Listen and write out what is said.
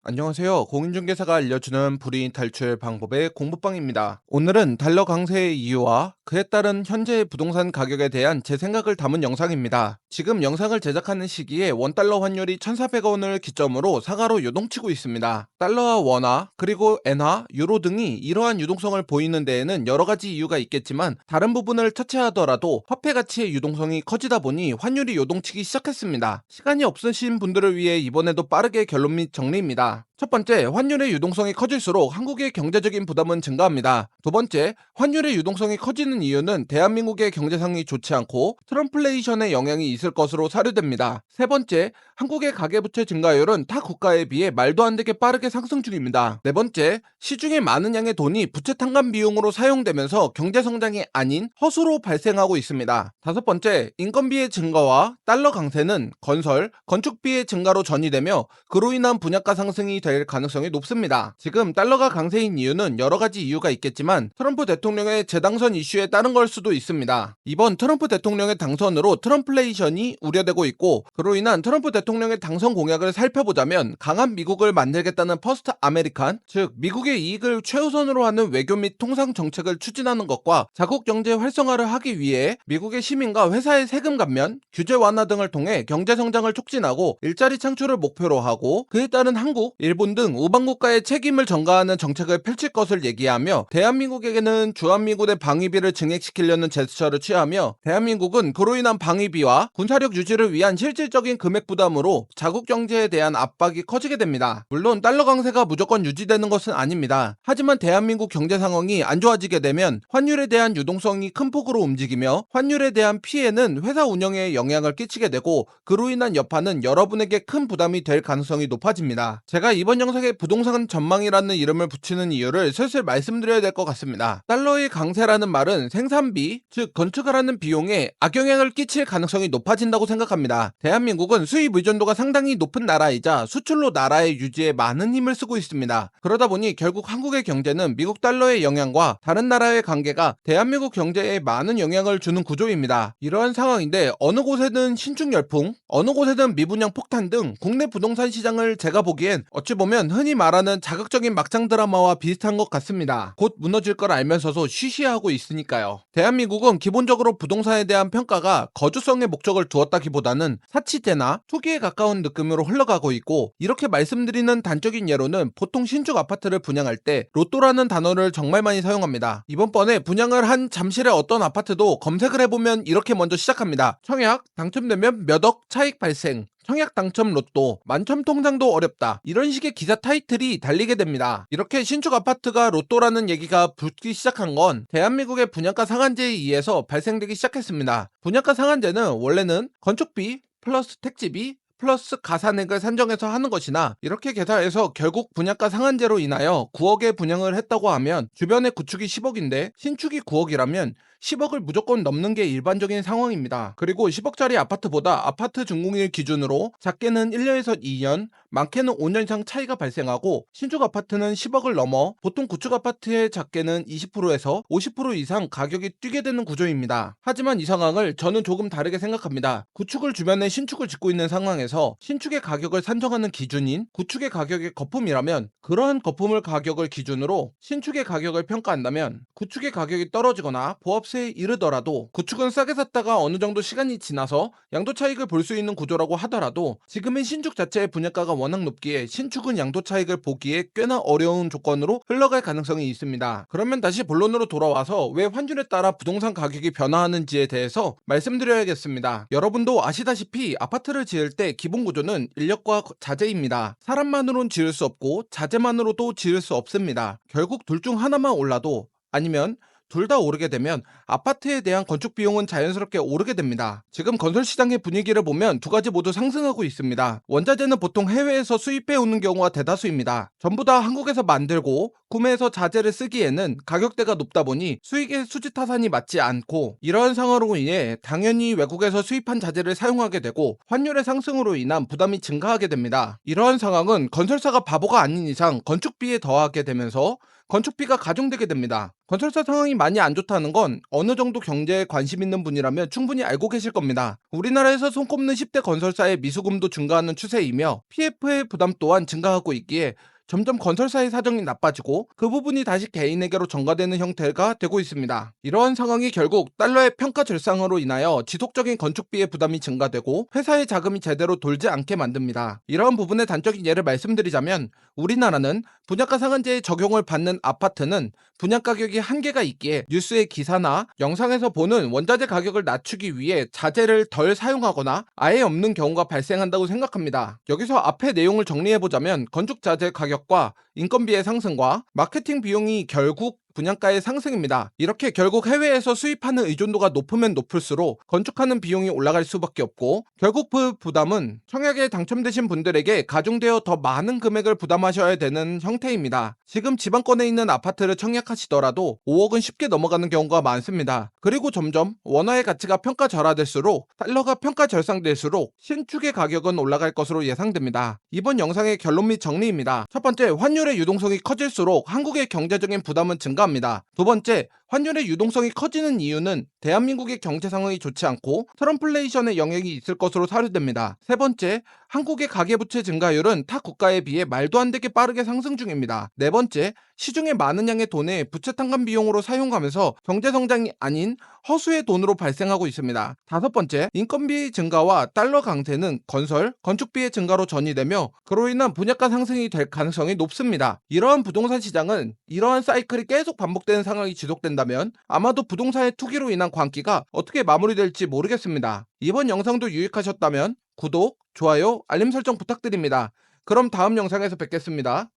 안녕하세요. 공인중개사가 알려주는 불이익 탈출 방법의 공부방입니다. 오늘은 달러 강세의 이유와 그에 따른 현재 부동산 가격에 대한 제 생각을 담은 영상입니다. 지금 영상을 제작하는 시기에 원달러 환율이 1,400원을 기점으로 상하로 요동치고 있습니다. 달러와 원화, 그리고 엔화, 유로 등이 이러한 유동성을 보이는 데에는 여러 가지 이유가 있겠지만 다른 부분을 차치하더라도 화폐 가치의 유동성이 커지다 보니 환율이 요동치기 시작했습니다. 시간이 없으신 분들을 위해 이번에도 빠르게 결론 및 정리입니다. 첫 번째, 환율의 유동성이 커질수록 한국의 경제적인 부담은 증가합니다. 두 번째, 환율의 유동성이 커지는 이유는 대한민국의 경제상이 좋지 않고 트럼플레이션의 영향이 있을 것으로 사료됩니다. 세 번째, 한국의 가계부채 증가율은 타 국가에 비해 말도 안 되게 빠르게 상승 중입니다. 네 번째, 시중에 많은 양의 돈이 부채 탕감 비용으로 사용되면서 경제성장이 아닌 허수로 발생하고 있습니다. 다섯 번째, 인건비의 증가와 달러 강세는 건설, 건축비의 증가로 전이되며 그로 인한 분양가 상승이 될 가능성이 높습니다. 지금 달러가 강세인 이유는 여러 가지 이유가 있겠지만 트럼프 대통령의 재당선 이슈에 따른 걸 수도 있습니다. 이번 트럼프 대통령의 당선으로 트럼플레이션이 우려되고 있고 그로 인한 트럼프 대통령의 당선 공약을 살펴보자면 강한 미국을 만들겠다는 퍼스트 아메리칸, 즉 미국의 이익을 최우선으로 하는 외교 및 통상 정책을 추진하는 것과 자국 경제 활성화를 하기 위해 미국의 시민과 회사의 세금 감면, 규제 완화 등을 통해 경제 성장을 촉진하고 일자리 창출을 목표로 하고 그에 따른 한국, 일본 등 우방국가의 책임을 전가하는 정책을 펼칠 것을 얘기하며 대한민국에게는 주한미군의 방위비를 증액시키려는 제스처를 취하며 대한민국은 그로 인한 방위비와 군사력 유지를 위한 실질적인 금액 부담으로 자국 경제에 대한 압박이 커지게 됩니다. 물론 달러 강세가 무조건 유지되는 것은 아닙니다. 하지만 대한민국 경제 상황이 안 좋아지게 되면 환율에 대한 유동성이 큰 폭으로 움직이며 환율에 대한 피해는 회사 운영에 영향을 끼치게 되고 그로 인한 여파는 여러분에게 큰 부담이 될 가능성이 높아집니다. 제가 이번 영상에 부동산 전망이라는 이름을 붙이는 이유를 슬슬 말씀드려야 될 것 같습니다. 달러의 강세라는 말은 생산비, 즉 건축을 하는 비용에 악영향을 끼칠 가능성이 높아진다고 생각합니다. 대한민국은 수입 의존도가 상당히 높은 나라이자 수출로 나라의 유지에 많은 힘을 쓰고 있습니다. 그러다 보니 결국 한국의 경제는 미국 달러의 영향과 다른 나라의 관계가 대한민국 경제에 많은 영향을 주는 구조입니다. 이러한 상황인데 어느 곳에는 신축 열풍, 어느 곳에는 미분양 폭탄 등 국내 부동산 시장을 제가 보기엔 어찌 보면 흔히 말하는 자극적인 막장 드라마와 비슷한 것 같습니다. 곧 무너질 걸 알면서도 쉬쉬하고 있으니까요. 대한민국은 기본적으로 부동산에 대한 평가가 거주성의 목적을 두었다기보다는 사치제나 투기에 가까운 느낌으로 흘러가고 있고 이렇게 말씀드리는 단적인 예로는 보통 신축 아파트를 분양할 때 로또라는 단어를 정말 많이 사용합니다. 이번 번에 분양을 한 잠실의 어떤 아파트도 검색을 해보면 이렇게 먼저 시작합니다. 청약, 당첨되면 몇 억 차익 발생, 청약 당첨 로또, 만첨 통장도 어렵다. 이런 식의 기사 타이틀이 달리게 됩니다. 이렇게 신축 아파트가 로또라는 얘기가 붙기 시작한 건 대한민국의 분양가 상한제에 의해서 발생되기 시작했습니다. 분양가 상한제는 원래는 건축비 플러스 택지비 플러스 가산액을 산정해서 하는 것이나 이렇게 계산해서 결국 분양가 상한제로 인하여 9억에 분양을 했다고 하면 주변의 구축이 10억인데 신축이 9억이라면 10억을 무조건 넘는 게 일반적인 상황입니다. 그리고 10억짜리 아파트보다 아파트 준공일 기준으로 작게는 1년에서 2년, 많게는 5년 이상 차이가 발생하고 신축 아파트는 10억을 넘어 보통 구축 아파트의 작게는 20%에서 50% 이상 가격이 뛰게 되는 구조입니다. 하지만 이 상황을 저는 조금 다르게 생각합니다. 구축을 주변에 신축을 짓고 있는 상황에서 신축의 가격을 산정하는 기준인 구축의 가격의 거품이라면 그러한 거품을 가격을 기준으로 신축의 가격을 평가한다면 구축의 가격이 떨어지거나 보합세에 이르더라도 구축은 싸게 샀다가 어느 정도 시간이 지나서 양도 차익을 볼 수 있는 구조라고 하더라도 지금의 신축 자체의 분양가가 워낙 높기에 신축은 양도 차익을 보기에 꽤나 어려운 조건으로 흘러갈 가능성이 있습니다. 그러면 다시 본론으로 돌아와서 왜 환율에 따라 부동산 가격이 변화하는지에 대해서 말씀드려야겠습니다. 여러분도 아시다시피 아파트를 지을 때 기본 구조는 인력과 자재입니다. 사람만으로는 지을 수 없고 자재만으로도 지을 수 없습니다. 결국 둘 중 하나만 올라도 아니면 둘 다 오르게 되면 아파트에 대한 건축 비용은 자연스럽게 오르게 됩니다. 지금 건설 시장의 분위기를 보면 두 가지 모두 상승하고 있습니다. 원자재는 보통 해외에서 수입해 오는 경우가 대다수입니다. 전부 다 한국에서 만들고 구매해서 자재를 쓰기에는 가격대가 높다 보니 수익의 수지 타산이 맞지 않고 이러한 상황으로 인해 당연히 외국에서 수입한 자재를 사용하게 되고 환율의 상승으로 인한 부담이 증가하게 됩니다. 이러한 상황은 건설사가 바보가 아닌 이상 건축비에 더하게 되면서 건축비가 가중되게 됩니다. 건설사 상황이 많이 안 좋다는 건 어느 정도 경제에 관심 있는 분이라면 충분히 알고 계실 겁니다. 우리나라에서 손꼽는 10대 건설사의 미수금도 증가하는 추세이며 PF의 부담 또한 증가하고 있기에 점점 건설사의 사정이 나빠지고 그 부분이 다시 개인에게로 전가되는 형태가 되고 있습니다. 이러한 상황이 결국 달러의 평가 절상으로 인하여 지속적인 건축비의 부담이 증가되고 회사의 자금이 제대로 돌지 않게 만듭니다. 이러한 부분의 단적인 예를 말씀드리자면 우리나라는 분양가 상한제의 적용을 받는 아파트는 분양 가격이 한계가 있기에 뉴스의 기사나 영상에서 보는 원자재 가격을 낮추기 위해 자재를 덜 사용하거나 아예 없는 경우가 발생한다고 생각합니다. 여기서 앞의 내용을 정리해보자면 건축 자재 가격과 인건비의 상승과 마케팅 비용이 결국 분양가의 상승입니다. 이렇게 결국 해외에서 수입하는 의존도가 높으면 높을수록 건축하는 비용이 올라갈 수밖에 없고 결국 그 부담은 청약에 당첨되신 분들에게 가중되어 더 많은 금액을 부담하셔야 되는 형태입니다. 지금 지방권에 있는 아파트를 청약하시더라도 5억은 쉽게 넘어가는 경우가 많습니다. 그리고 점점 원화의 가치가 평가절하될수록 달러가 평가절상될수록 신축의 가격은 올라갈 것으로 예상됩니다. 이번 영상의 결론 및 정리입니다. 첫 번째, 환율의 유동성이 커질수록 한국의 경제적인 부담은 증가합니다. 두 번째, 환율의 유동성이 커지는 이유는 대한민국의 경제 상황이 좋지 않고 트럼플레이션의 영향이 있을 것으로 사료됩니다. 세 번째, 한국의 가계부채 증가율은 타 국가에 비해 말도 안 되게 빠르게 상승 중입니다. 네 번째, 시중에 많은 양의 돈을 부채 탕감 비용으로 사용하면서 경제 성장이 아닌 허수의 돈으로 발생하고 있습니다. 다섯 번째, 인건비 증가와 달러 강세는 건설, 건축비의 증가로 전이되며 그로 인한 분양가 상승이 될 가능성이 높습니다. 이러한 부동산 시장은 이러한 사이클이 계속 반복되는 상황이 지속된다면 아마도 부동산의 투기로 인한 광기가 어떻게 마무리될지 모르겠습니다. 이번 영상도 유익하셨다면 구독, 좋아요, 알림 설정 부탁드립니다. 그럼 다음 영상에서 뵙겠습니다.